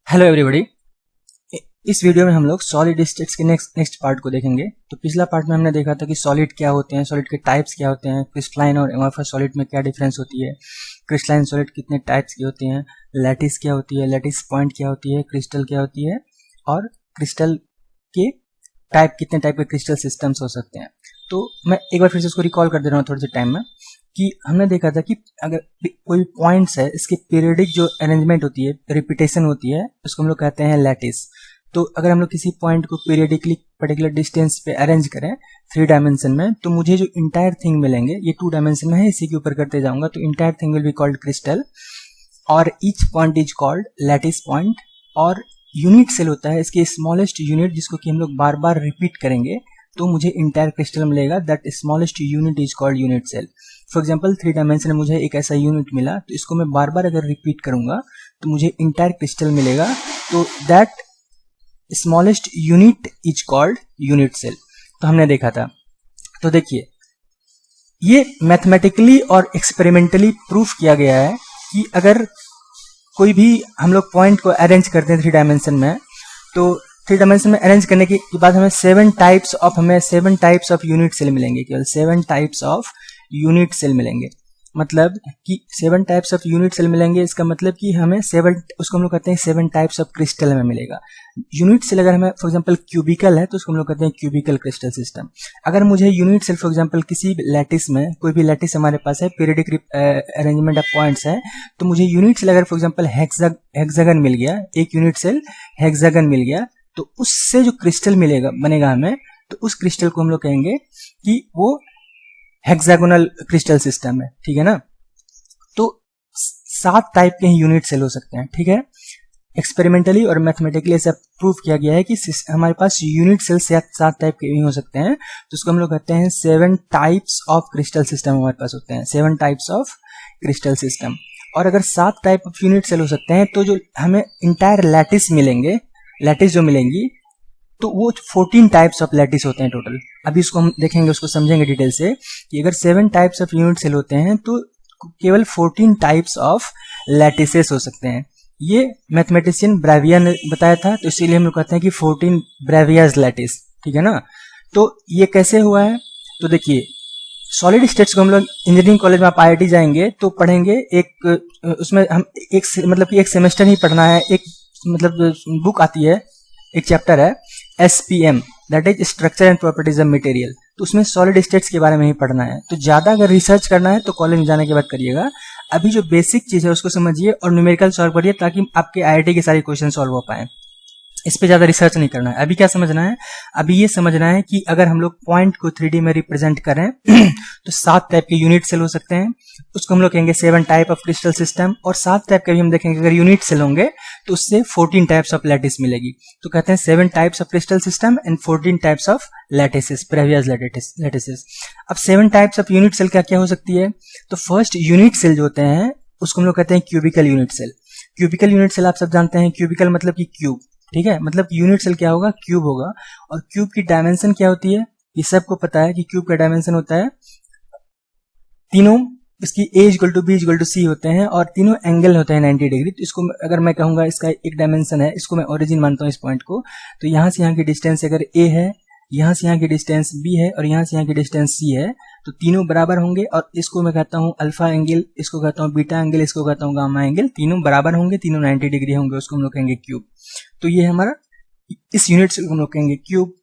Hello everybody. इस video में हम लोग सॉलिड स्टेट्स के नेक्स्ट पार्ट को देखेंगे। तो पिछला पार्ट में हमने देखा था कि सॉलिड क्या होते हैं, सॉलिड के टाइप्स क्या होते हैं, क्रिस्टलाइन और एमॉर्फस सॉलिड में क्या डिफरेंस होती है, क्रिस्टलाइन सॉलिड कितने टाइप्स की होती हैं, लैटिस क्या होती है, लैटिस पॉइंट क्या होती है, क्रिस्टल क्या होती है और क्रिस्टल के टाइप कितने टाइप के क्रिस्टल सिस्टम्स हो सकते हैं। तो मैं एक बार फिर से उसको रिकॉल कर दे रहा हूँ थोड़े से टाइम में कि हमने देखा था कि अगर कोई पॉइंट्स है इसके पीरियडिक जो अरेंजमेंट होती है, रिपीटेशन होती है, उसको हम लोग कहते हैं लैटिस। तो अगर हम लोग किसी पॉइंट को पीरियडिकली पर्टिकुलर डिस्टेंस पे अरेंज करें 3 डायमेंशन में, तो मुझे जो इंटायर थिंग मिलेंगे ये 2 डायमेंशन में है, इसी के ऊपर करते जाऊंगा तो entire thing will be called crystal और each point is called lattice point. और यूनिट सेल होता है इसकी स्मॉलेस्ट यूनिट, जिसको कि हम लोग बार बार रिपीट करेंगे तो मुझे इंटायर क्रिस्टल मिलेगा। That smallest unit is called unit cell. For example 3 dimension में मुझे एक ऐसा यूनिट मिला, तो इसको मैं बार बार अगर रिपीट करूंगा तो मुझे इंटायर क्रिस्टल मिलेगा। तो that smallest unit is called unit cell. तो हमने देखा था। तो देखिए, ये मैथमेटिकली और एक्सपेरिमेंटली प्रूफ किया गया है कि अगर कोई भी हम लोग पॉइंट को अरेंज करते हैं 3 डायमेंशन में, तो 3 डायमेंशन में अरेंज करने के बाद हमें 7 टाइप्स ऑफ यूनिट सेल मिलेंगे। केवल 7 टाइप्स ऑफ यूनिट सेल मिलेंगे। मतलब कि 7 टाइप्स ऑफ यूनिट सेल मिलेंगे, इसका मतलब कि हमें 7, उसको हम लोग कहते हैं 7 टाइप्स ऑफ क्रिस्टल में मिलेगा। यूनिट सेल अगर हमें फॉर एग्जांपल क्यूबिकल है तो उसको हम लोग कहते हैं क्यूबिकल क्रिस्टल सिस्टम। अगर मुझे यूनिट सेल फॉर एग्जांपल किसी लैटिस में, कोई भी लैटिस हमारे पास है, पीरियडिक अरेंजमेंट ऑफ पॉइंट्स है, तो मुझे यूनिट सेल अगर फॉर एग्जांपल हेक्सागन मिल गया, एक यूनिट सेल हेक्सागन मिल गया, तो उससे जो क्रिस्टल मिलेगा बनेगा हमें, तो उस क्रिस्टल को हम लोग कहेंगे कि वो हेक्सागोनल क्रिस्टल सिस्टम है। ठीक है ना। तो 7 टाइप के यूनिट सेल हो सकते हैं। ठीक है। एक्सपेरिमेंटली और मैथमेटिकली ऐसा प्रूव किया गया है कि हमारे पास यूनिट सेल 7 टाइप के भी हो सकते हैं। तो उसको हम लोग कहते हैं 7 टाइप्स ऑफ क्रिस्टल सिस्टम हमारे पास होते हैं, 7 टाइप्स ऑफ क्रिस्टल सिस्टम। और अगर 7 टाइप ऑफ यूनिट सेल हो सकते हैं, तो जो हमें इंटायर लैटिस मिलेंगे, लैटिस जो मिलेंगी, तो वो 14 टाइप्स ऑफ लैटिस होते हैं टोटल। अभी इसको हम देखेंगे, उसको समझेंगे डिटेल से कि अगर 7 टाइप्स ऑफ यूनिट सेल होते हैं तो केवल 14 टाइप्स ऑफ लैटिसेस हो सकते हैं। ये मैथमेटिशियन ब्रेवियर ने बताया था, तो इसीलिए हम लोग कहते हैं कि 14 ब्रेवियर्स लैटिस। ठीक है ना। तो ये कैसे हुआ है? तो देखिए, सॉलिड स्टेट्स को हम लोग इंजीनियरिंग कॉलेज में आप IIT जाएंगे तो पढ़ेंगे। एक उसमें हम एक सेमेस्टर ही पढ़ना है। एक बुक आती है, एक चैप्टर है SPM, that is structure and properties of material. तो उसमें सॉलिड स्टेट्स के बारे में ही पढ़ना है। तो ज्यादा अगर रिसर्च करना है तो कॉलेज में जाने के बाद करिएगा। अभी जो बेसिक चीज है उसको समझिए और न्यूमेरिकल सॉल्व करिए, ताकि आपके IIT के सारे क्वेश्चन सॉल्व हो पाए। इस पे ज्यादा रिसर्च नहीं करना है। अभी क्या समझना है? अभी ये समझना है कि अगर हम लोग पॉइंट को 3D में रिप्रेजेंट करें तो 7 टाइप के यूनिट सेल हो सकते हैं। उसको हम लोग कहेंगे 7 टाइप ऑफ क्रिस्टल सिस्टम। और 7 टाइप के भी हम देखेंगे अगर यूनिट सेल होंगे तो उससे 14 टाइप्स ऑफ लैटिस मिलेगी। तो कहते हैं 7 types of crystal system and 14 types of lattices, previous lattices. अब 7 टाइप्स ऑफ यूनिट सेल क्या क्या हो सकती है? तो फर्स्ट यूनिट सेल जो होते हैं उसको हम लोग कहते हैं cubical unit cell. Cubical unit cell आप सब जानते हैं, क्यूबिकल मतलब कि क्यूब। ठीक है। मतलब यूनिट सेल क्या होगा? क्यूब होगा। और क्यूब की डायमेंशन क्या होती है? ये सबको पता है कि क्यूब का डायमेंशन होता है, तीनों इसकी A=B=C होते हैं और तीनों एंगल होते हैं 90 डिग्री। तो इसको अगर मैं कहूंगा इसका एक डायमेंशन है, इसको मैं ओरिजिन मानता हूं इस पॉइंट को, तो यहां से यहां की डिस्टेंस अगर A है, यहां से यहां की डिस्टेंस B है और यहां से यहां की डिस्टेंस C है, तो तीनों बराबर होंगे। और इसको मैं कहता हूं अल्फा एंगल, इसको कहता हूं बीटा एंगल, इसको कहता हूं गामा एंगल। तीनों बराबर होंगे, तीनों 90 डिग्री होंगे, उसको हम लोग कहेंगे क्यूब। तो ये हमारा, इस यूनिट सेल को हम लोग कहेंगे क्यूब।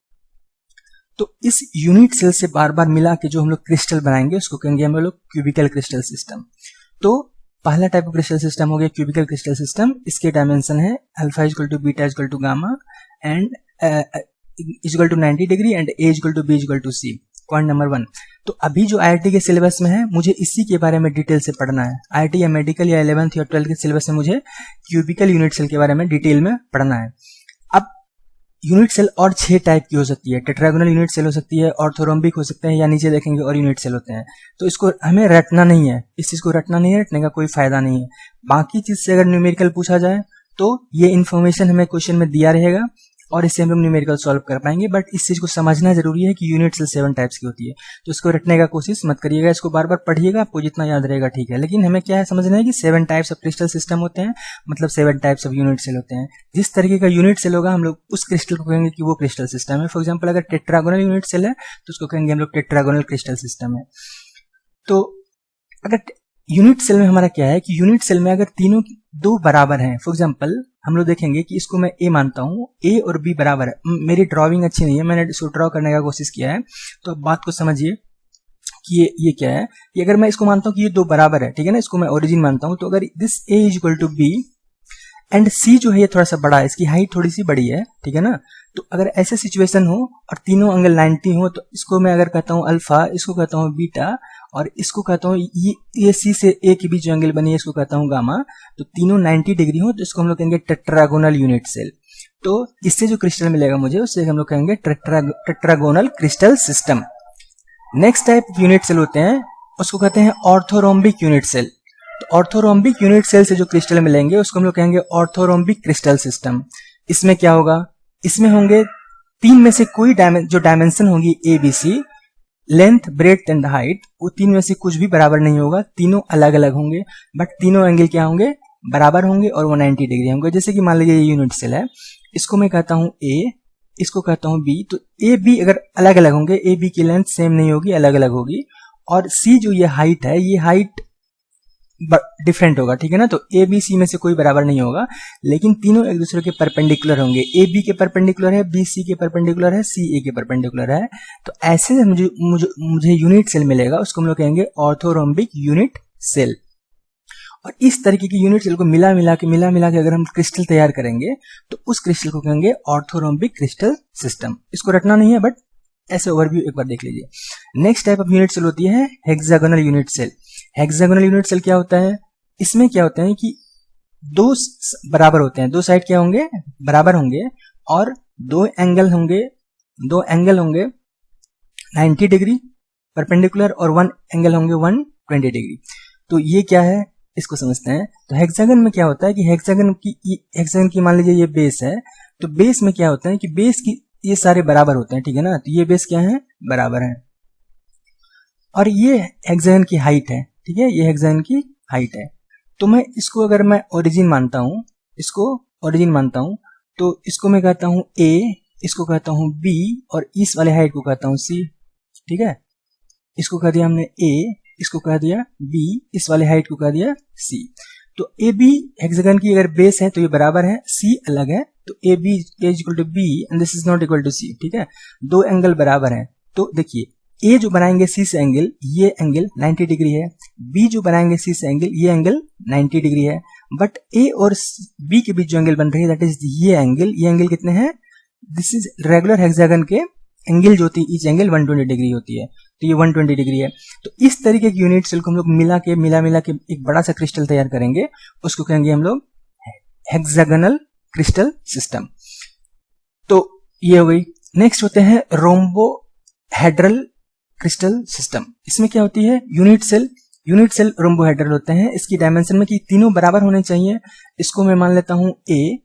तो इस यूनिट सेल से बार बार मिला के जो हम लोग क्रिस्टल बनाएंगे उसको कहेंगे हम लोग क्यूबिकल क्रिस्टल सिस्टम। तो पहला टाइप ऑफ क्रिस्टल सिस्टम हो गया क्यूबिकल क्रिस्टल सिस्टम। इसके डायमेंशन है alpha gamma and = 90 degree and A=B=C। Point number 1। तो अभी जो IIT के सिलेबस में है, मुझे इसी के बारे में डिटेल से पढ़ना है। IIT या मेडिकल या 11th या 12th के सिलेबस में मुझे क्यूबिकल यूनिट सेल के बारे में डिटेल में पढ़ना है। अब यूनिट सेल और 6 टाइप की हो सकती है। टेट्रागोनल यूनिट सेल हो सकती है, ऑर्थोरोम्बिक हो सकते हैं, या नीचे देखेंगे और यूनिट सेल होते हैं। तो इसको हमें रटना नहीं है, इस चीज को रटना नहीं है, रटने का कोई फायदा नहीं है। बाकी चीज से अगर न्यूमेरिकल पूछा जाए तो ये इन्फॉर्मेशन हमें क्वेश्चन में दिया रहेगा, और इससे हम लोग न्यूमेरिकल सॉल्व कर पाएंगे। बट इस चीज को समझना जरूरी है कि यूनिट सेल 7 टाइप्स की होती है, तो इसको रटने का कोशिश मत करिएगा, इसको बार बार पढ़िएगा, आपको जितना याद रहेगा ठीक है। लेकिन हमें क्या है समझना है कि 7 टाइप्स ऑफ क्रिस्टल सिस्टम होते हैं, मतलब 7 टाइप्स ऑफ यूनिट सेल होते हैं। जिस तरीके का यूनिट सेल होगा हम लोग उस क्रिस्टल को कहेंगे कि वो क्रिस्टल सिस्टम है। फॉर एग्जाम्पल अगर टेट्रागोनल यूनिट सेल है तो उसको कहेंगे हम लोग टेट्रागोनल क्रिस्टल सिस्टम है। तो अगर यूनिट सेल में हमारा क्या है कि यूनिट सेल में अगर तीनों दो बराबर हैं, फॉर एग्जांपल हम लोग देखेंगे कि इसको मैं ए मानता हूँ, ए और बी बराबर है। मेरी ड्राइंग अच्छी नहीं है, मैंने इसको ड्रॉ करने का कोशिश किया है, तो अब बात को समझिए कि ये क्या है कि अगर मैं इसको मानता हूँ कि ये दो बराबर है, ठीक है ना, इसको मैं ओरिजिन मानता हूँ, तो अगर this A is equal to B and C जो है ये थोड़ा सा बड़ा है, इसकी हाइट थोड़ी सी बड़ी है, ठीक है ना, तो अगर ऐसे सिचुएशन हो और तीनों एंगल 90 हो, तो इसको मैं अगर कहता हूँ अल्फा, इसको कहता हूँ बीटा, और इसको कहता हूँ ये सी से ए के बीच जो एंगल बनी है इसको कहता हूँ गामा, तो तीनों 90 डिग्री हो, तो इसको हम लोग कहेंगे टेट्रागोनल यूनिट सेल। तो इससे जो क्रिस्टल मिलेगा मुझे उससे हम लोग कहेंगे tetragonal crystal system. Next type unit cell होते हैं उसको कहते हैं ऑर्थोरोम्बिक यूनिट सेल। तो ऑर्थोरोम्बिक यूनिट सेल से जो क्रिस्टल मिलेंगे उसको हम लोग कहेंगे ऑर्थोरोम्बिक क्रिस्टल सिस्टम। इसमें क्या होगा, इसमें होंगे तीन में से कोई जो डायमेंशन होगी A B C, length breadth and height, वो तीन में से कुछ भी बराबर नहीं होगा, तीनों अलग अलग होंगे, बट तीनों एंगल क्या होंगे, बराबर होंगे और वो 90 डिग्री होंगे। जैसे कि मान लीजिए ये यूनिट सेल है, इसको मैं कहता हूँ ए, इसको कहता हूँ बी, तो ए बी अगर अलग अलग होंगे, ए बी की लेंथ सेम नहीं होगी, अलग अलग होगी, और सी जो ये हाइट है, ये हाइट डिफरेंट होगा, ठीक है ना। तो ए बी सी में से कोई बराबर नहीं होगा, लेकिन तीनों एक दूसरे के परपेंडिकुलर होंगे, ए बी के परपेंडिकुलर है, बी सी के परपेंडिकुलर है, सी ए के परपेंडिकुलर है। तो ऐसे मुझे यूनिट सेल मिलेगा, उसको हम लोग कहेंगे ऑर्थोरोम्बिक यूनिट सेल। और इस तरीके की यूनिट सेल को मिला मिला के अगर हम क्रिस्टल तैयार करेंगे तो उस क्रिस्टल को कहेंगे ऑर्थोरोम्बिक क्रिस्टल सिस्टम। इसको रटना नहीं है, बट ऐसे ओवरव्यू एक बार देख लीजिए। Next type of unit cell होती है hexagonal unit cell. Hexagonal unit cell क्या होता है, इसमें क्या होता है कि दो बराबर होते हैं, दो साइड क्या होंगे, बराबर होंगे, और दो एंगल होंगे 90 डिग्री परपेंडिकुलर, और वन एंगल होंगे 120 डिग्री। तो ये क्या है इसको समझते हैं। तो हेक्सागन में क्या होता है कि हेक्सागन की मान लीजिए ये बेस है, तो बेस में क्या होता है कि बेस की ये सारे बराबर होते हैं, ठीक है ना, तो ये बेस क्या है, बराबर है, और ये हेक्सागन की हाइट है, ठीक है, ये हेक्सागन की हाइट है। तो मैं इसको अगर मैं ओरिजिन मानता हूं, तो इसको मैं कहता हूं ए, इसको कहता हूं बी, और इस वाले हाइट को कहता हूं सी, ठीक है। इसको कह दिया हमने ए, इसको कह दिया बी, इस वाले हाइट को कह दिया सी। तो ए बी हेक्सागन की अगर बेस है तो ये बराबर है, सी अलग है, तो A B is equal to B and this is not equal to C, ठीक है, दो एंगल बराबर है। तो देखिए ए जो बनाएंगे सी से एंगल, ये एंगल 90 डिग्री है, बी जो बनाएंगे सी से एंगल, ये एंगल 90 डिग्री है, बट ए और बी के बीच जो एंगल बन रही है दैट इज ये एंगल कितने हैं, दिस इज रेगुलर हेक्सागन के एंगल जो होती है, ईच एंगल 120 डिग्री होती है, तो ये 120 डिग्री है। तो इस तरीके की यूनिट सेल को हम लोग मिला के एक बड़ा सा क्रिस्टल तैयार करेंगे, उसको कहेंगे हम लोग हेक्सागोनल क्रिस्टल सिस्टम। तो ये हो गई। नेक्स्ट होते हैं रोम्बोहेड्रल क्रिस्टल सिस्टम। इसमें क्या होती है, यूनिट सेल रोम्बोहेड्रल होते हैं। इसकी डायमेंशन में कि तीनों बराबर होने चाहिए। इसको मैं मान लेता हूं ए,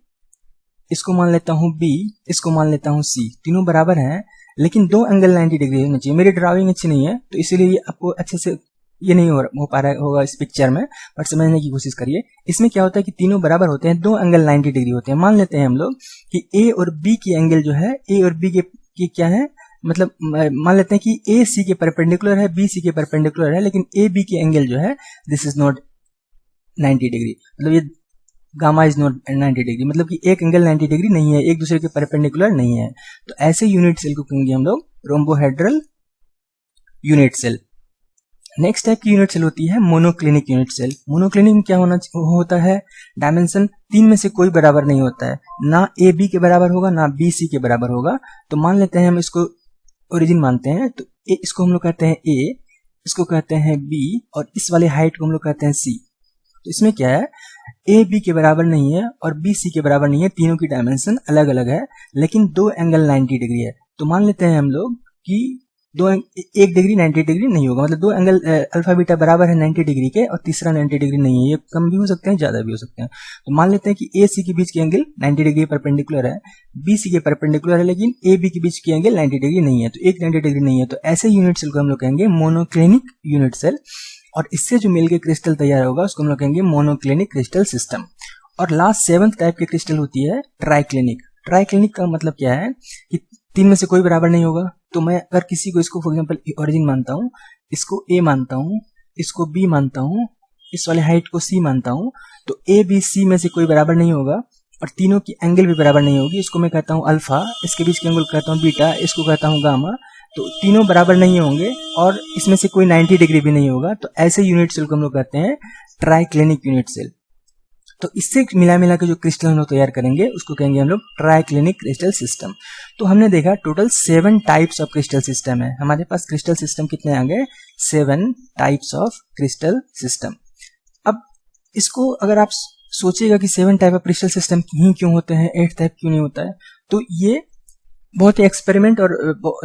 इसको मान लेता हूं बी, इसको मान लेता हूं सी, तीनों बराबर हैं, लेकिन दो एंगल 90 डिग्री होने चाहिए। मेरी ड्राइंग अच्छी नहीं है तो इसीलिए आपको अच्छे से ये नहीं हो पा रहा होगा इस पिक्चर में, बट समझने की कोशिश करिए। इसमें क्या होता है कि तीनों बराबर होते हैं, दो एंगल 90 डिग्री होते हैं। मान लेते हैं हम लोग कि ए और बी की एंगल जो है, ए और बी के क्या है, मतलब मान लेते हैं कि ए सी के परपेंडिकुलर है, बी सी के परपेंडिकुलर है, लेकिन ए बी की एंगल जो है दिस इज नॉट 90 डिग्री, मतलब ये गामा इज नॉट 90 डिग्री, मतलब कि एक एंगल 90 डिग्री नहीं है, एक दूसरे के परपेंडिकुलर नहीं है। तो ऐसे यूनिट सेल को कहेंगे हम लोग rhombohedral unit cell. Next type की यूनिट सेल होती है मोनोक्लिनिक यूनिट सेल। मोनोक्लिनिक में क्या होता है, डायमेंशन तीन में से कोई बराबर नहीं होता है, ना ए बी के बराबर होगा ना बी सी के बराबर होगा। तो मान लेते हैं हम इसको ओरिजिन मानते हैं, तो इसको हम लोग कहते हैं ए, इसको कहते हैं बी, और इस वाले हाइट को हम लोग कहते हैं सी। तो इसमें क्या है, ए बी के बराबर नहीं है और बी सी के बराबर नहीं है, तीनों की डायमेंशन अलग अलग है, लेकिन दो एंगल 90 डिग्री है। तो मान लेते हैं हम लोग कि एक डिग्री 90 डिग्री नहीं होगा, मतलब दो एंगल अल्फा बीटा बराबर है 90 डिग्री के और तीसरा 90 डिग्री नहीं है, ये कम भी हो सकते हैं ज़्यादा भी हो सकते हैं। तो मान लेते हैं कि ए सी के बीच की एंगल 90 डिग्री परपेंडिकुलर है, बी सी के परपेंडिकुलर है, लेकिन ए बी के बीच की एंगल 90 डिग्री नहीं है, तो एक 90 डिग्री नहीं है, तो ऐसे यूनिट सेल को हम लोग कहेंगे मोनोक्लिनिक यूनिट सेल। और इससे जो मिलकर क्रिस्टल तैयार होगा उसको हम लोग कहेंगे मोनोक्लिनिक क्रिस्टल सिस्टम। और लास्ट 7th टाइप की क्रिस्टल होती है ट्राइक्लिनिक। ट्राइक्लिनिक का मतलब क्या है कि तीन में से कोई बराबर नहीं होगा। तो मैं अगर किसी को इसको फॉर एग्जांपल ओरिजिन मानता हूँ, इसको ए मानता हूँ, इसको बी मानता हूँ, इस वाले हाइट को सी मानता हूँ, तो ए बी सी में से कोई बराबर नहीं होगा और तीनों की एंगल भी बराबर नहीं होगी। इसको मैं कहता हूँ अल्फा, इसके बीच की एंगल कहता हूँ बीटा, इसको कहता हूँ गामा। तो तीनों बराबर नहीं होंगे और इसमें से कोई 90 डिग्री भी नहीं होगा, तो ऐसे यूनिट सेल को हम लोग कहते हैं ट्राइक्लिनिक यूनिट सेल। तो इससे मिला के जो क्रिस्टल हम लोग तैयार करेंगे उसको कहेंगे हम लोग ट्राइक्लिनिक क्रिस्टल सिस्टम। तो हमने देखा total 7 types of crystal system है हमारे पास। क्रिस्टल सिस्टम कितने आ गए? 7 टाइप्स ऑफ क्रिस्टल सिस्टम। अब इसको अगर आप सोचिएगा कि 7 टाइप ऑफ क्रिस्टल सिस्टम ही क्यों होते हैं, 8 टाइप क्यों नहीं होता है, तो ये बहुत ही एक्सपेरिमेंट और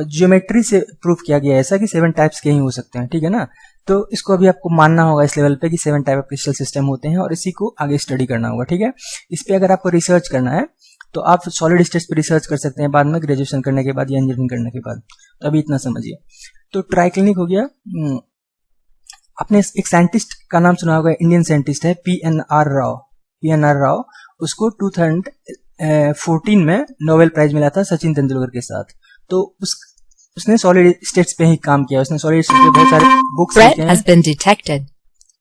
ज्योमेट्री से प्रूव किया गया है ऐसा कि 7 टाइप्स के ही हो सकते हैं, ठीक है ना। तो इसको अभी आपको मानना होगा इस लेवल पे कि 7 टाइप ऑफ क्रिस्टल सिस्टम होते हैं और इसी को आगे स्टडी करना होगा, ठीक है। इस पे अगर आपको रिसर्च करना है तो आप सॉलिड स्टेट्स पे रिसर्च कर सकते हैं बाद में, ग्रेजुएशन करने के बाद या इंजीनियरिंग करने के बाद। तो अभी इतना समझिए। तो ट्राइक्लिनिक हो गया। आपने एक साइंटिस्ट का नाम सुना होगा, इंडियन साइंटिस्ट है PNR राव। PNR राव, उसको 2014 में नोबेल प्राइज मिला था सचिन तेंदुलकर के साथ। तो उसने सॉलिड स्टेट्स पे ही काम किया। उसने सॉलिड स्टेट्स पे बहुत सारे बुक्स लिखे हैं।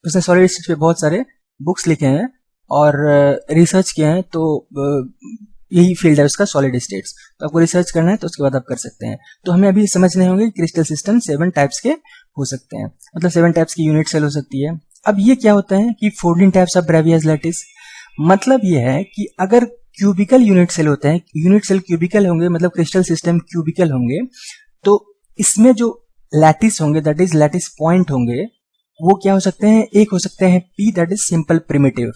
उसने सॉलिड स्टेट्स पे बहुत सारे बुक्स लिखे हैं और रिसर्च किए हैं। तो यही फील्ड है उसका, सॉलिड स्टेट्स। तो आपको रिसर्च करना है तो उसके बाद आप कर सकते हैं। तो हमें अभी समझने होंगे क्रिस्टल सिस्टम 7 टाइप्स के हो सकते हैं, मतलब 7 टाइप्स की यूनिट सेल हो सकती है। अब ये क्या होता है कि 14 टाइप्स ऑफ ब्रेवियस लैटिस, मतलब ये है कि अगर क्यूबिकल यूनिट सेल होते हैं, यूनिट सेल क्यूबिकल होंगे, मतलब क्रिस्टल सिस्टम क्यूबिकल होंगे, तो इसमें जो लैटिस होंगे दैट इज लैटिस पॉइंट होंगे, वो क्या हो सकते हैं? एक हो सकते हैं P that is simple primitive,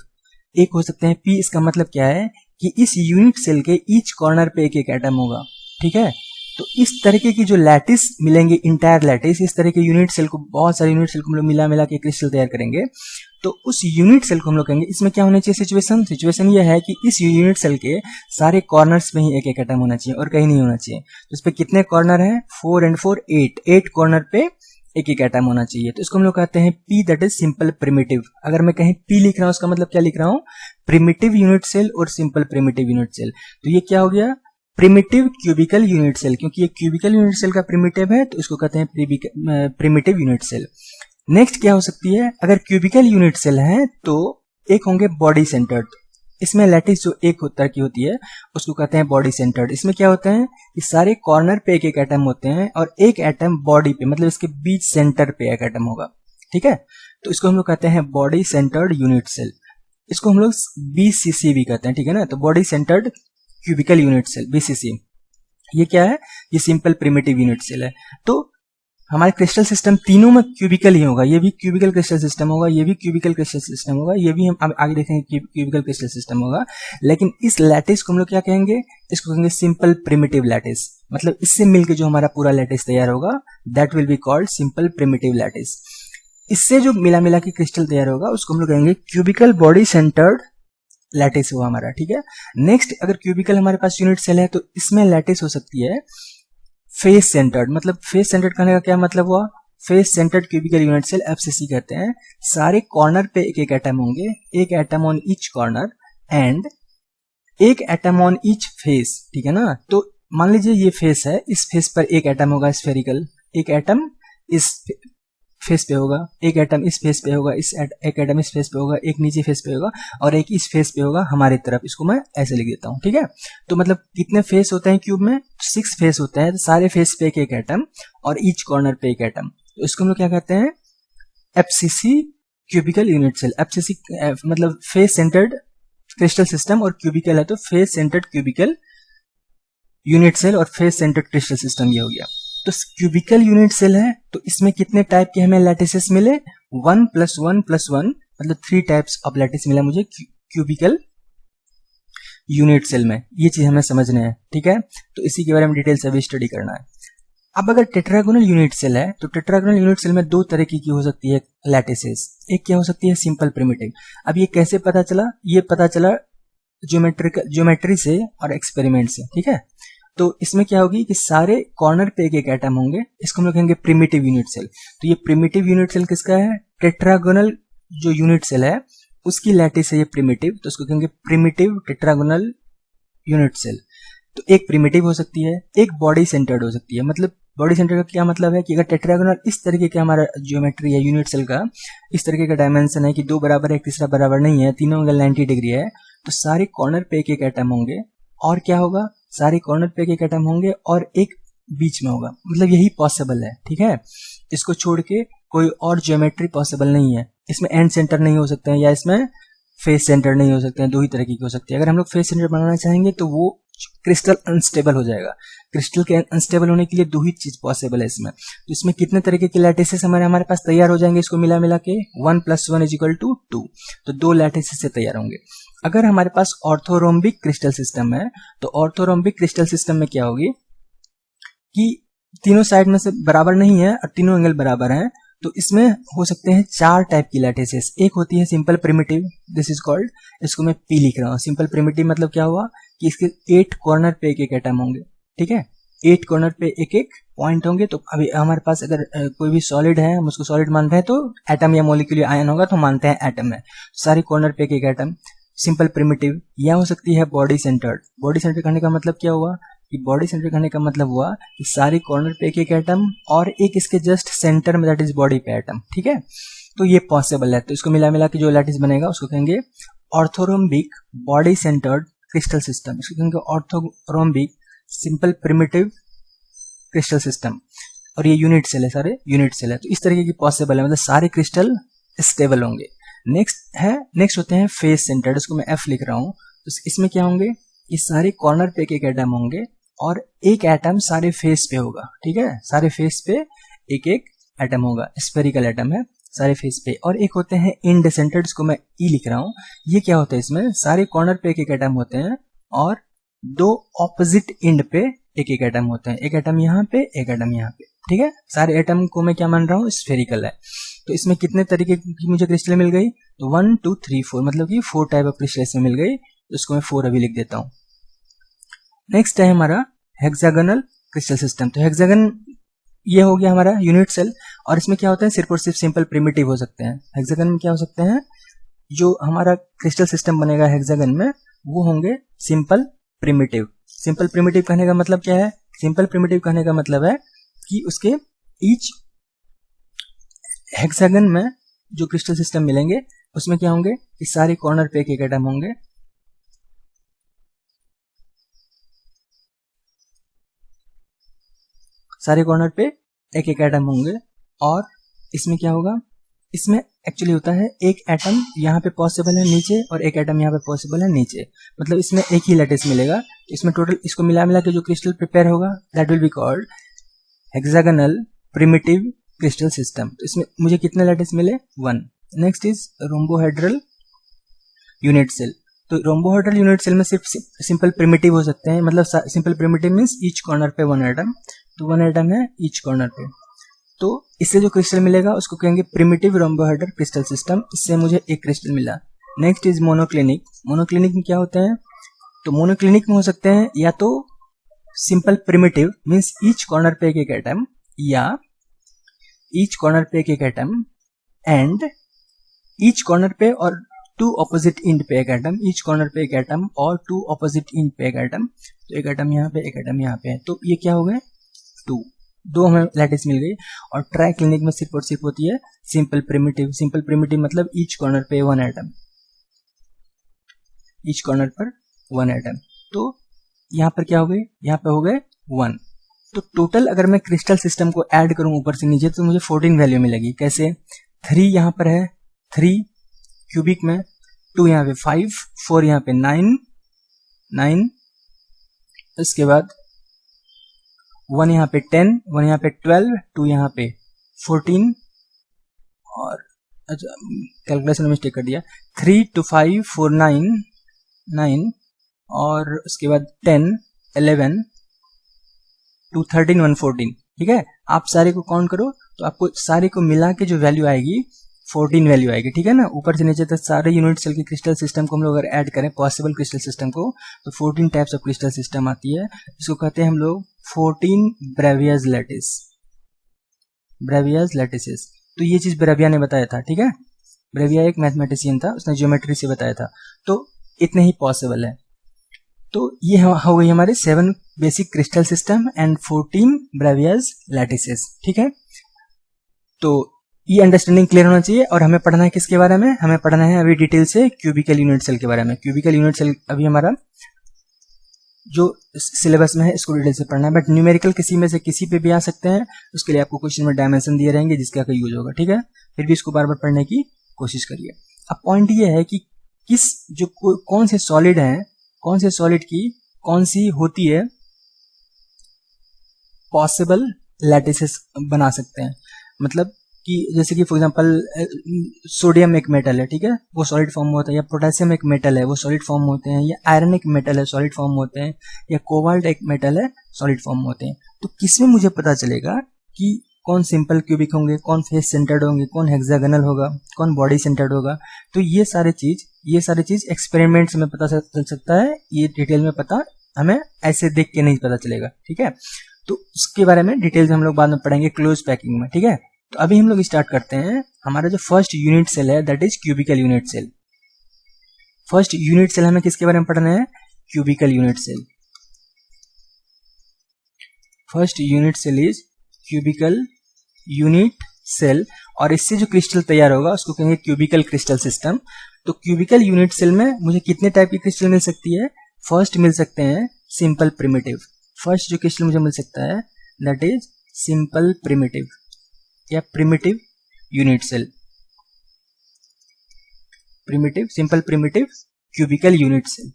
एक हो सकते हैं P। इसका मतलब क्या है कि इस यूनिट सेल के ईच कॉर्नर पे एक एक एटम होगा, ठीक है। तो इस तरीके की जो लैटिस मिलेंगे, इंटायर लैटिस, इस तरह के यूनिट सेल को, बहुत सारे यूनिट सेल को हम लोग मिला के क्रिस्टल तैयार करेंगे। तो उस यूनिट सेल को हम लोग कहेंगे, इसमें क्या होना चाहिए सिचुएशन ये है कि इस यूनिट सेल के सारे कॉर्नर्स में ही एक एक एटम होना चाहिए और कहीं नहीं होना चाहिए। तो इस पे कितने कॉर्नर हैं? 4 and 4 8 कॉर्नर पे एक एक एटम होना चाहिए। तो इसको हम लोग कहते हैं P that is simple primitive. अगर मैं कहीं P लिख रहा हूं, उसका मतलब क्या लिख रहा हूं? प्रिमिटिव यूनिट सेल और सिंपल प्रिमिटिव यूनिट सेल। तो ये क्या हो गया? प्रिमिटिव क्यूबिकल यूनिट सेल, क्योंकि ये क्यूबिकल यूनिट सेल का प्रिमिटिव है तो इसको कहते हैं प्रिमिटिव यूनिट सेल। नेक्स्ट क्या हो सकती है? अगर क्यूबिकल यूनिट सेल है तो एक होंगे बॉडी सेंटर्ड। इसमें लैटिस जो एक तरह की होती है उसको कहते हैं बॉडी सेंटर्ड। इसमें क्या होता है कि सारे कॉर्नर पे एक एक एटम होते हैं और एक एटम बॉडी पे, मतलब इसके बीच सेंटर पे एक एटम होगा, ठीक है। तो इसको हम लोग कहते हैं बॉडी सेंटर्ड यूनिट सेल। इसको हम लोग BCC भी कहते हैं, ठीक है ना। तो body centred cubical unit cell, BCC। ये क्या है? ये सिंपल प्रिमिटिव यूनिट सेल है। तो हमारे क्रिस्टल सिस्टम तीनों में क्यूबिकल ही होगा। ये भी क्यूबिकल क्रिस्टल सिस्टम होगा, ये भी क्यूबिकल क्रिस्टल सिस्टम होगा, ये भी हम आगे देखेंगे क्यूबिकल क्रिस्टल सिस्टम होगा। लेकिन इस लैटिस को हम लोग क्या कहेंगे? इसको कहेंगे सिंपल प्रिमिटिव लैटिस। मतलब इससे मिलकर जो हमारा पूरा लैटिस तैयार होगा that will be called simple primitive lattice. इससे जो मिला के क्रिस्टल तैयार होगा उसको हम लोग कहेंगे क्यूबिकल बॉडी सेंटर्ड लैटिस हुआ हमारा, ठीक है। नेक्स्ट, अगर क्यूबिकल हमारे पास यूनिट सेल है तो इसमें लैटिस हो सकती है फेस सेंटर्ड। मतलब फेस सेंटर्ड कहने का क्या मतलब हुआ? Face centred cubical unit cell, FCC कहते हैं। सारे कॉर्नर पे एक एक एटम होंगे, एक atom on each corner and एक एटम ऑन ईच फेस, ठीक है ना। तो मान लीजिए ये फेस है, इस फेस पर एक एटम होगा स्फेरिकल, एक एटम इस फेस पे होगा, एक एटम इस फेस पे होगा, एक एटम इस फेस पे होगा, एक नीचे फेस पे होगा और एक इस फेस पे होगा हमारी तरफ। इसको मैं ऐसे लिख देता हूँ, ठीक है। तो मतलब कितने फेस होते हैं क्यूब में? 6 फेस होते हैं। तो सारे फेस पे एक एक एटम और ईच कॉर्नर पे एक एटम। तो इसको हम लोग क्या कहते हैं? FCC cubical unit cell. FCC मतलब फेस सेंटर्ड क्रिस्टल सिस्टम, और क्यूबिकल है तो face centred cubical unit cell और फेस सेंटर्ड क्रिस्टल सिस्टम ये हो गया। तो क्यूबिकल यूनिट सेल है तो इसमें कितने टाइप के हमें लैटिसेस मिले? 1 + 1 + 1, मतलब 3 टाइप्स ऑफ लैटिस मिला मुझे क्यूबिकल यूनिट सेल में। ये चीज हमें समझना है, ठीक है। तो इसी के बारे में डिटेल से अभी स्टडी करना है। अब अगर टेट्रागोनल यूनिट सेल है तो टेट्रागोनल यूनिट सेल में दो तरीके की हो सकती है लैटिसेस। एक क्या हो सकती है, सिंपल प्रिमिटिव। अब ये कैसे पता चला, ये पता चला ज्योमेट्री से और एक्सपेरिमेंट से, ठीक है। तो इसमें क्या होगी कि सारे कॉर्नर पे एक एक एटम होंगे, इसको हम लोग कहेंगे प्रिमिटिव यूनिट सेल। तो ये प्रिमिटिव यूनिट सेल किसका है, टेट्रागोनल जो यूनिट सेल है उसकी लैटिस है ये प्रिमिटिव, तो उसको कहेंगे प्रिमिटिव टेट्रागोनल यूनिट सेल। तो एक प्रिमिटिव हो सकती है, एक बॉडी सेंटर्ड हो सकती है। मतलब बॉडी सेंटर का क्या मतलब है कि अगर टेट्रागोनल इस तरीके का हमारा ज्योमेट्री है यूनिट सेल का, इस तरीके का डायमेंशन है कि दो बराबर है एक तीसरा बराबर नहीं है, तीनों एंगल 90 डिग्री है, तो सारे कॉर्नर पे एक एक एटम होंगे। और क्या होगा, सारे कॉर्नर पे एक एक एटम होंगे और एक बीच में होगा। मतलब यही पॉसिबल है, ठीक है। इसको छोड़ के कोई और ज्योमेट्री पॉसिबल नहीं है। इसमें एंड सेंटर नहीं हो सकते हैं या इसमें फेस सेंटर नहीं हो सकते हैं, दो ही तरह की हो सकती है। अगर हम लोग फेस सेंटर बनाना चाहेंगे तो वो क्रिस्टल अनस्टेबल हो जाएगा। क्रिस्टल के अनस्टेबल होने के लिए दो ही चीज पॉसिबल है इसमें। तो इसमें कितने तरीके के लैटिसेस हमारे पास तैयार हो जाएंगे, इसको मिला मिला के 1 + 1 = 2। तो दो लैटिसेस से तैयार होंगे। अगर हमारे पास ऑर्थोरोम्बिक क्रिस्टल सिस्टम है तो ऑर्थोरोम्बिक क्रिस्टल सिस्टम में क्या होगी कि तीनों साइड में से बराबर नहीं है और तीनों एंगल बराबर हैं, तो इसमें हो सकते हैं चार टाइप की लैटिसेस। एक होती है simple primitive, this is called, इसको मैं पी लिख रहा हूँ। सिंपल प्रिमिटिव मतलब क्या हुआ कि इसके 8 कॉर्नर पे एक एक एटम होंगे, ठीक है। 8 कॉर्नर पे एक एक पॉइंट होंगे। तो अभी हमारे पास अगर कोई भी सॉलिड है, हम उसको सॉलिड मानते हैं, तो एटम या मॉलिक्यूल आयन होगा तो मानते हैं एटम है। सारे कॉर्नर पे एक एक एटम, सिंपल प्रिमिटिव। या हो सकती है बॉडी सेंटर्ड। बॉडी सेंटर करने का मतलब क्या हुआ कि बॉडी सेंटर करने का मतलब हुआ कि सारे कॉर्नर पे एक एक एटम और एक इसके जस्ट सेंटर में, दैट इज बॉडी पे एटम, ठीक है। तो ये पॉसिबल है। तो इसको मिला मिला के जो लैटिस बनेगा उसको कहेंगे orthorhombic body centred crystal system. इसको कहेंगे orthorhombic simple primitive crystal system. और ये यूनिट सेल है, सारे यूनिट सेल है। तो इस तरीके की पॉसिबल है, मतलब सारे क्रिस्टल स्टेबल होंगे। नेक्स्ट होते हैं फेस सेंटर्ड, इसको मैं एफ लिख रहा हूं। तो इसमें क्या होंगे, ये सारे कॉर्नर पे एक एक एटम होंगे और एक एटम सारे फेस पे होगा, ठीक है। सारे फेस पे एक एक एटम होगा, स्फेरिकल एटम है सारे फेस पे। और एक होते हैं इंड सेंटर्ड, इसको मैं ई लिख रहा हूं। ये क्या होता है, इसमें सारे कॉर्नर पे एक एक एटम होते हैं और दो ऑपोजिट इंड पे एक एक एटम होते हैं। एक एटम यहाँ पे, एक एटम यहाँ पे, ठीक है। सारे एटम को मैं क्या मान रहा हूँ, स्फेरिकल है। तो इसमें कितने तरीके की मुझे क्रिस्टल मिल गई, तो 1 2 3 4, मतलब कि 4 टाइप ऑफ क्रिस्टल इसमें मिल गई। तो इसको मैं 4 अभी लिख देता हूं। नेक्स्ट है हमारा हेक्सागोनल क्रिस्टल सिस्टम। तो हेक्सागन ये हो गया हमारा यूनिट सेल। और इसमें क्या होता है, सिर्फ और सिर्फ सिंपल प्रिमिटिव हो सकते हैं। हेक्सागन में क्या हो सकते हैं, जो हमारा क्रिस्टल सिस्टम बनेगा हेक्सागन में वो होंगे सिंपल प्रिमिटिव। सिंपल प्रिमिटिव कहने का मतलब क्या है, सिंपल प्रिमिटिव कहने का मतलब है कि उसके ईच हेक्सागन में जो क्रिस्टल सिस्टम मिलेंगे उसमें क्या होंगे, इस सारे कॉर्नर पे एक एक एटम होंगे। सारे कॉर्नर पे एक एक एटम होंगे। और इसमें क्या होगा, इसमें एक्चुअली होता है एक एटम यहाँ पे पॉसिबल है नीचे और एक एटम यहाँ पे पॉसिबल है नीचे। मतलब इसमें एक ही लैटिस मिलेगा। इसमें टोटल इसको मिला मिला के जो क्रिस्टल प्रिपेयर होगा that will be called hexagonal primitive crystal system. तो इसमें मुझे कितने लैटिस मिले, 1। Next is rhombohedral unit cell. तो रोम्बोहेड्रल यूनिट सेल में सिर्फ सिंपल प्रिमिटिव हो सकते हैं। मतलब simple primitive means each corner पे 1 एटम, तो 1 एटम है ईच कॉर्नर पे। तो इससे जो क्रिस्टल मिलेगा उसको कहेंगे प्रिमिटिव रोम्बोहेड्रल क्रिस्टल सिस्टम। इससे मुझे एक क्रिस्टल मिला। Next is monoclinic. मोनोक्लिनिक में क्या होते हैं, तो मोनोक्लिनिक में हो सकते हैं या तो simple primitive means each corner पे एक एक एटम, या ईच कॉर्नर पे एक एक एटम एंड ईच कॉर्नर पे और 2 ऑपोजिट इंड पे एक एटम, ईच कॉर्नर पे एक एटम और 2 ऑपोजिट इंड पे एक एटम। तो एक एटम यहाँ पे, एक एटम यहाँ पे है। तो ये क्या हो गए, 2 हमें लैटिस मिल गई। और ट्राई क्लिनिक में सिर्फ और सिर्फ होती है सिंपल प्रिमिटिव। सिंपल प्रिमिटिव मतलब ईच कॉर्नर पे 1 एटम, ईच कॉर्नर पर 1 एटम। तो यहाँ पर क्या हो गई, यहाँ पे हो गए 1। तो टोटल अगर मैं क्रिस्टल सिस्टम को ऐड करूं ऊपर से नीचे तो मुझे 14 वैल्यू मिलेगी। कैसे, 3 यहाँ पर है, 3 क्यूबिक में, 2 यहाँ पे 5, 4 यहाँ पे 9, इसके बाद 1 यहाँ पे 10, 1 यहाँ पे 12, 2 यहाँ पे 14, और अच्छा कैलकुलेशन में मिस्टेक कर दिया, 3 2 5 4 9, और उसके बाद 10 11 2 13 1 14, ठीक है, आप सारे को काउंट करो तो आपको सारे को मिला के जो वैल्यू आएगी 14 वैल्यू आएगी, ठीक है ना। ऊपर से नीचे तक सारे यूनिट सेल के क्रिस्टल सिस्टम को हम लोग अगर ऐड करें पॉसिबल क्रिस्टल सिस्टम को, तो 14 टाइप्स ऑफ क्रिस्टल सिस्टम आती है, इसको कहते हैं हम लोग 14 ब्रेवियर्स लैटिस, ब्रेवियर्स लैटिसेस। तो ये चीज ब्रेविया ने बताया था, ठीक है, ब्रेविया एक मैथमेटिशियन था, उसने ज्योमेट्री से बताया था, तो इतने ही पॉसिबल है। तो ये हो गई हमारे 7 basic crystal system and 14 ब्रेवियर्स lattices, ठीक है। तो ये अंडरस्टैंडिंग क्लियर होना चाहिए। और हमें पढ़ना है किसके बारे में, हमें पढ़ना है अभी डिटेल से क्यूबिकल यूनिट सेल के बारे में। क्यूबिकल यूनिट सेल अभी हमारा जो सिलेबस में है इसको डिटेल से पढ़ना है, बट न्यूमेरिकल किसी में से किसी पे भी आ सकते हैं, उसके लिए आपको क्वेश्चन में डायमेंशन दिए रहेंगे जिसका का यूज होगा, ठीक है। फिर भी इसको बार बार पढ़ने की कोशिश करिए। अब पॉइंट ये है कि किस जो कौन से सॉलिड हैं, कौन से सॉलिड की कौन सी होती है पॉसिबल लैटिसेस बना सकते हैं। मतलब कि जैसे कि फॉर एग्जांपल सोडियम एक मेटल है, ठीक है, वो सॉलिड फॉर्म में होता है, या पोटेशियम एक मेटल है वो सॉलिड फॉर्म में होते हैं, या आयरन एक मेटल है सॉलिड फॉर्म में होते हैं, या कोबाल्ट एक मेटल है सॉलिड फॉर्म में होते हैं। तो किसमें मुझे पता चलेगा कि कौन सिंपल क्यूबिक होंगे, कौन फेस सेंटर्ड होंगे, कौन हेक्सागोनल होगा, कौन बॉडी सेंटर्ड होगा। तो ये सारे चीज एक्सपेरिमेंट्स में पता चल सकता है, ये डिटेल में पता हमें ऐसे देख के नहीं पता चलेगा, ठीक है। तो उसके बारे में डिटेल से हम लोग बाद में पढ़ेंगे क्लोज पैकिंग में, ठीक है। तो अभी हम लोग स्टार्ट करते हैं। हमारा जो फर्स्ट यूनिट सेल है that is cubical unit cell. First unit cell हमें किसके बारे में पढ़ना है, cubical unit cell. First unit cell is cubical unit cell, और इससे जो क्रिस्टल तैयार होगा उसको कहेंगे क्यूबिकल क्रिस्टल सिस्टम। तो क्यूबिकल यूनिट सेल में मुझे कितने टाइप की क्रिस्टल मिल सकती है, फर्स्ट मिल सकते हैं सिंपल प्रिमिटिव। फर्स्ट जो क्रिस्टल मुझे मिल सकता है दैट इज सिंपल प्रिमिटिव या primitive unit cell, primitive, simple primitive cubical unit cell.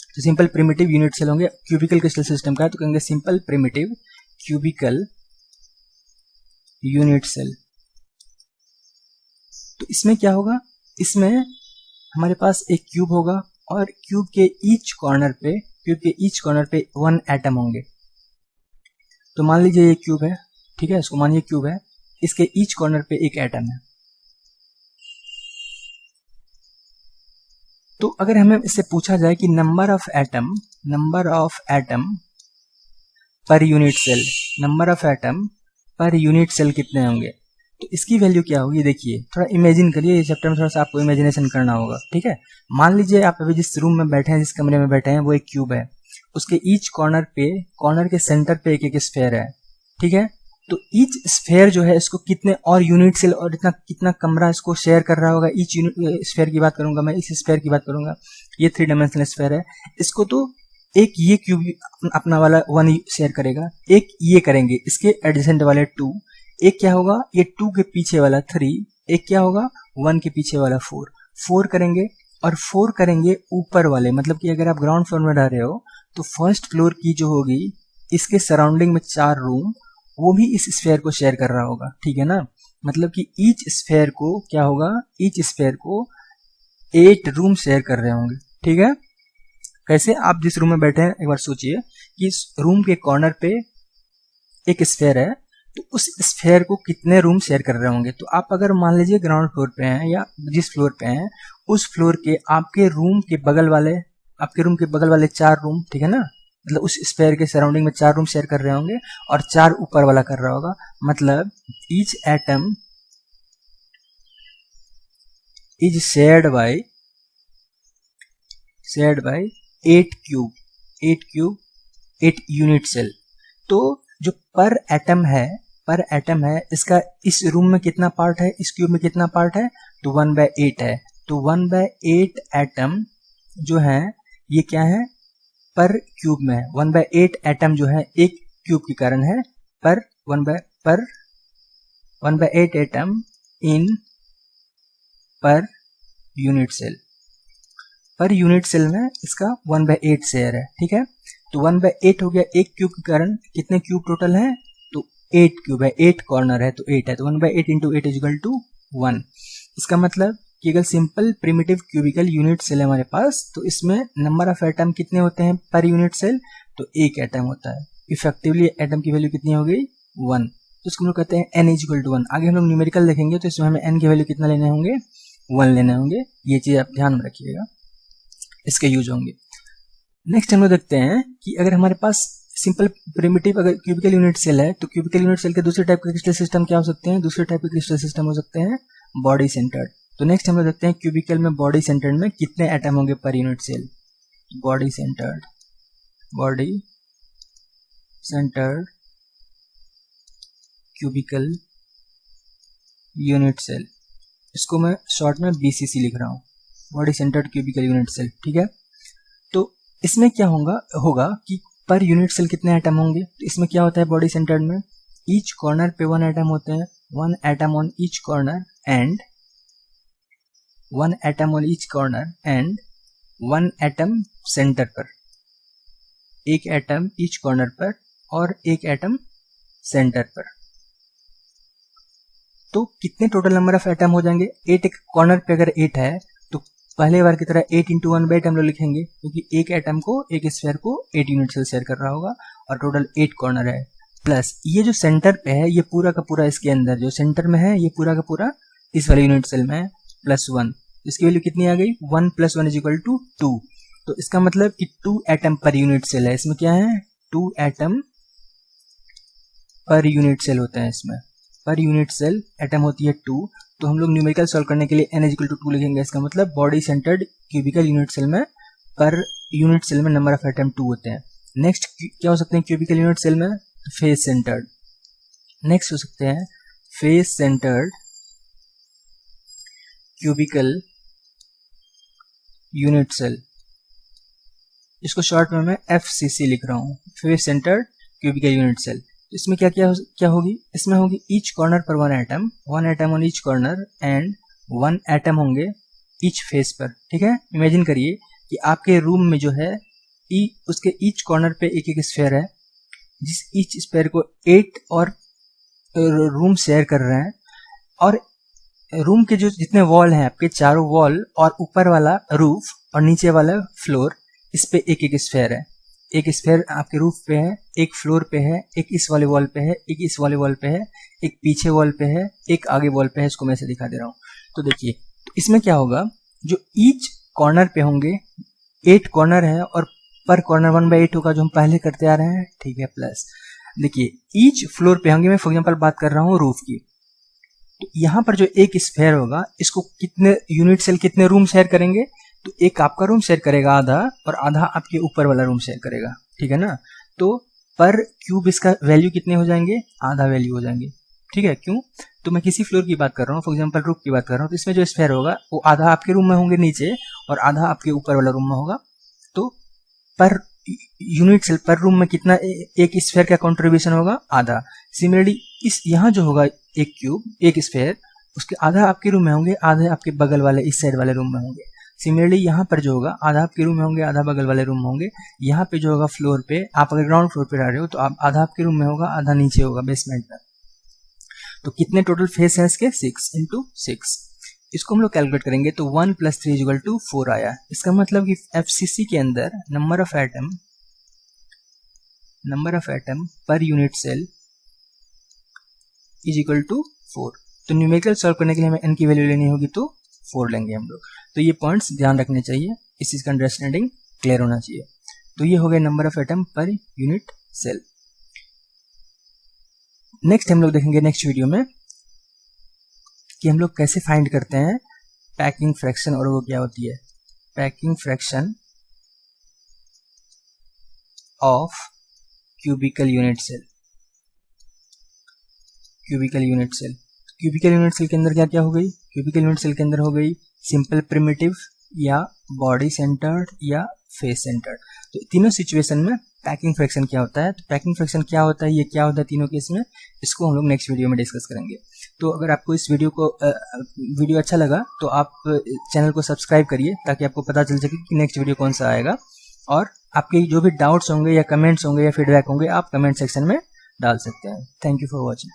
तो सिंपल प्रिमिटिव यूनिट सेल होंगे, क्यूबिकल क्रिस्टल सिस्टम का है तो कहेंगे simple primitive cubical unit cell. तो इसमें क्या होगा, इसमें हमारे पास एक क्यूब होगा और क्यूब के ईच कॉर्नर पे 1 एटम होंगे। तो मान लीजिए ये क्यूब है, ठीक है, इसको मानिए क्यूब है, इसके ईच कॉर्नर पे एक एटम है। तो अगर हमें इससे पूछा जाए कि number of atom per unit cell, number of atom per unit cell कितने होंगे, तो इसकी वैल्यू क्या होगी। देखिए थोड़ा इमेजिन करिए, ये चैप्टर में थोड़ा सा आपको इमेजिनेशन करना होगा, ठीक है। मान लीजिए आप अभी जिस रूम में बैठे हैं, जिस कमरे में बैठे हैं, वो एक क्यूब है, उसके ईच कॉर्नर के सेंटर पे एक स्फेयर है, ठीक है। तो ईच स्फेयर जो है इसको कितने और यूनिट सेल और कितना कमरा इसको शेयर कर रहा होगा। ईच स्फेयर की बात करूंगा मैं, इस स्फेयर की बात करूंगा, ये 3 डायमेंशनल स्फेयर है, इसको तो एक ये क्यूब अपना वाला 1 शेयर करेगा, एक ये करेंगे इसके एडजेसेंट वाले 2, एक क्या होगा ये 2 के पीछे वाला 3, एक क्या होगा 1 के पीछे वाला 4 करेंगे, और 4 करेंगे ऊपर वाले। मतलब कि अगर आप ग्राउंड फ्लोर में रह रहे हो तो फर्स्ट फ्लोर की जो होगी इसके सराउंडिंग में 4 रूम, वो भी इस स्फेयर को शेयर कर रहा होगा, ठीक है ना। मतलब कि ईच स्फेयर को क्या होगा, ईच स्फेयर को 8 रूम शेयर कर रहे होंगे, ठीक है। कैसे, आप जिस रूम में बैठे हैं एक बार सोचिए कि इस रूम के कॉर्नर पे एक स्फेयर है, तो उस स्फेयर को कितने रूम शेयर कर रहे होंगे। तो आप अगर मान लीजिए ग्राउंड फ्लोर पे हैं या जिस फ्लोर पे हैं उस फ्लोर के आपके रूम के बगल वाले 4 रूम, ठीक है ना, मतलब उस स्फेयर के सराउंडिंग में 4 रूम शेयर कर रहे होंगे और 4 ऊपर वाला कर रहा होगा। मतलब each atom is shared by 8 unit cell. तो जो पर एटम है इसका इस रूम में कितना पार्ट है, इस क्यूब में कितना पार्ट है, तो 1/8 है। तो 1/8 एटम जो है ये क्या है, पर क्यूब में है। 1/8 एटम जो है एक क्यूब के कारण है, पर 1/8 atom in per unit cell. Per unit cell में इसका 1/8 शेयर है, ठीक है। तो 1/8 हो गया एक क्यूब के कारण, कितने क्यूब टोटल है, तो 8 क्यूब है, 8 कॉर्नर है तो 8 है, तो 1/8 इंटू 8 इक्वल टू 1। इसका मतलब कि अगर simple primitive cubical unit cell है हमारे पास, तो इसमें नंबर ऑफ एटम कितने होते हैं पर यूनिट सेल, तो 1 एटम होता है। इफेक्टिवली एटम की वैल्यू कितनी हो गई, 1, तो इसको हम लोग कहते हैं n इज इक्वल टू 1। आगे हम लोग न्यूमेरिकल देखेंगे तो इसमें हमें n की वैल्यू कितना लेने होंगे, 1 लेने होंगे। ये चीज़ आप ध्यान में रखिएगा, इसके यूज होंगे। नेक्स्ट हम लोग देखते हैं कि अगर हमारे पास सिंपल प्रिमिटिव अगर क्यूबिकल यूनिट सेल है तो क्यूबिकल यूनिट सेल के दूसरे टाइप के क्रिस्टल सिस्टम क्या हो सकते हैं, दूसरे टाइप के क्रिस्टल सिस्टम हो सकते हैं बॉडी सेंटर्ड। तो नेक्स्ट हम लोग देखते हैं क्यूबिकल में बॉडी सेंटर्ड में कितने एटम होंगे per unit cell. Body centred cubical unit cell, इसको मैं शॉर्ट में BCC लिख रहा हूँ, body centred cubical unit cell, ठीक है। तो इसमें क्या होगा कि पर यूनिट सेल कितने एटम होंगे। तो इसमें क्या होता है बॉडी सेंटर्ड में, ईच कॉर्नर पे 1 एटम होते हैं, 1 atom on each corner and 1 atom on each corner and 1 atom centre पर, 1 एटम ईच कॉर्नर पर और 1 एटम सेंटर पर। तो कितने टोटल नंबर ऑफ एटम हो जाएंगे, 8 कॉर्नर पे अगर 8 है तो पहले बार की तरह 8 × 1/8 हम लोग लिखेंगे, क्योंकि एक एटम को, एक स्फीयर को 8 यूनिट सेल शेयर कर रहा होगा और टोटल 8 कॉर्नर है। प्लस ये जो सेंटर पे है ये पूरा का पूरा इसके अंदर जो सेंटर में है ये पूरा का पूरा इस वाले यूनिट सेल में है, +1। इसकी वैल्यू कितनी आ गई, 1 + 1 = 2। तो इसका मतलब कि 2 एटम पर यूनिट सेल है। इसमें क्या है, 2 एटम पर यूनिट सेल होते हैं। इसमें पर यूनिट सेल एटम होती है 2। तो हम लोग न्यूमेरिकल सॉल्व करने के लिए n = 2 लिखेंगे। इसका मतलब body centred cubical unit cell में पर यूनिट सेल में नंबर ऑफ एटम 2 होते हैं। नेक्स्ट क्या हो सकते हैं क्यूबिकल यूनिट सेल में, फेस सेंटर्ड। नेक्स्ट हो सकते हैं face centred cubical unit cell, इसको शॉर्ट में मैं FCC लिख रहा हूँ, face centred cubical unit cell. इसमें क्या होगी, इसमें होगी ईच कॉर्नर पर 1 atom, 1 atom on each corner and 1 atom होंगे ईच फेस पर, ठीक है। इमेजिन करिए कि आपके रूम में जो है उसके ईच कॉर्नर पे एक एक स्फीयर है, जिस ईच स्फीयर को 8 और रूम शेयर कर रहे हैं, और रूम के जो जितने वॉल हैं आपके, चारों वॉल और ऊपर वाला रूफ और नीचे वाला फ्लोर, इस पे एक एक स्फीयर है। एक स्फीयर आपके रूफ पे है, एक फ्लोर पे है, एक इस वाले वॉल पे है, एक इस वाले वॉल पे है, एक पीछे वॉल पे है, एक आगे वॉल पे है। इसको मैं ऐसे दिखा दे रहा हूँ। तो देखिए, तो इसमें क्या होगा, जो ईच कॉर्नर पे होंगे 8 कॉर्नर है और पर कॉर्नर 1/8 होगा, जो हम पहले करते आ रहे हैं, ठीक है। प्लस देखिए ईच फ्लोर पे होंगे, मैं फॉर एग्जाम्पल बात कर रहा हूँ रूफ की, तो यहाँ पर जो एक स्फीयर होगा इसको कितने यूनिट सेल कितने रूम शेयर करेंगे, तो एक आपका रूम शेयर करेगा आधा और आधा आपके ऊपर वाला रूम शेयर करेगा, ठीक है ना। तो पर क्यूब इसका वैल्यू कितने हो जाएंगे, आधा वैल्यू हो जाएंगे, ठीक है। क्यों, तो मैं किसी फ्लोर की बात कर रहा हूँ, फॉर एग्जांपल रूफ की बात कर रहा हूँ, तो इसमें जो स्फीयर होगा वो आधा आपके रूम में होंगे नीचे और आधा आपके ऊपर वाला रूम में होगा। तो पर यूनिट सेल पर रूम में कितना एक स्फीयर का कंट्रीब्यूशन होगा, आधा। सिमिलरली इस यहाँ जो होगा एक क्यूब एक स्फीयर, उसके आधा आपके रूम में होंगे, आधे आपके बगल वाले इस साइड वाले रूम में होंगे। सिमिलरली यहाँ पर जो होगा आधा आपके रूम में होंगे, आधा बगल वाले रूम में होंगे। यहाँ पे जो होगा फ्लोर पे, आप अगर ग्राउंड फ्लोर पे रह रहे हो तो आप आधा आपके रूम में होगा, आधा नीचे होगा बेसमेंट में। तो कितने टोटल फेस है इसके, 6 × 6। इसको हम लोग कैलकुलेट करेंगे तो 1 + 3 = 4 आया। इसका मतलब कि FCC के अंदर number of atom per unit cell = 4। तो न्यूमेरिकल सॉल्व करने के लिए हमें n की वैल्यू लेनी होगी तो 4 लेंगे हम लोग। तो ये पॉइंट्स ध्यान रखने चाहिए, इस चीज का अंडरस्टैंडिंग क्लियर होना चाहिए। तो ये हो गए number of atom per unit cell. Next हम लोग देखेंगे नेक्स्ट वीडियो में कि हम लोग कैसे फाइंड करते हैं पैकिंग फ्रैक्शन, और वो क्या होती है packing fraction of cubical unit cell. Cubical unit cell के अंदर क्या क्या हो गई, क्यूबिकल यूनिट सेल के अंदर हो गई सिंपल प्रिमिटिव या बॉडी सेंटर्ड या फेस सेंटर्ड। तो तीनों सिचुएशन में पैकिंग फ्रैक्शन क्या होता है, तो पैकिंग फ्रैक्शन क्या होता है, ये क्या होता है तीनों केस में, इसको हम लोग नेक्स्ट वीडियो में डिस्कस करेंगे। तो अगर आपको इस वीडियो अच्छा लगा तो आप चैनल को सब्सक्राइब करिए, ताकि आपको पता चल सके कि नेक्स्ट वीडियो कौन सा आएगा। और आपके जो भी डाउट्स होंगे या कमेंट्स होंगे या फीडबैक होंगे, आप कमेंट सेक्शन में डाल सकते हैं। Thank you for watching.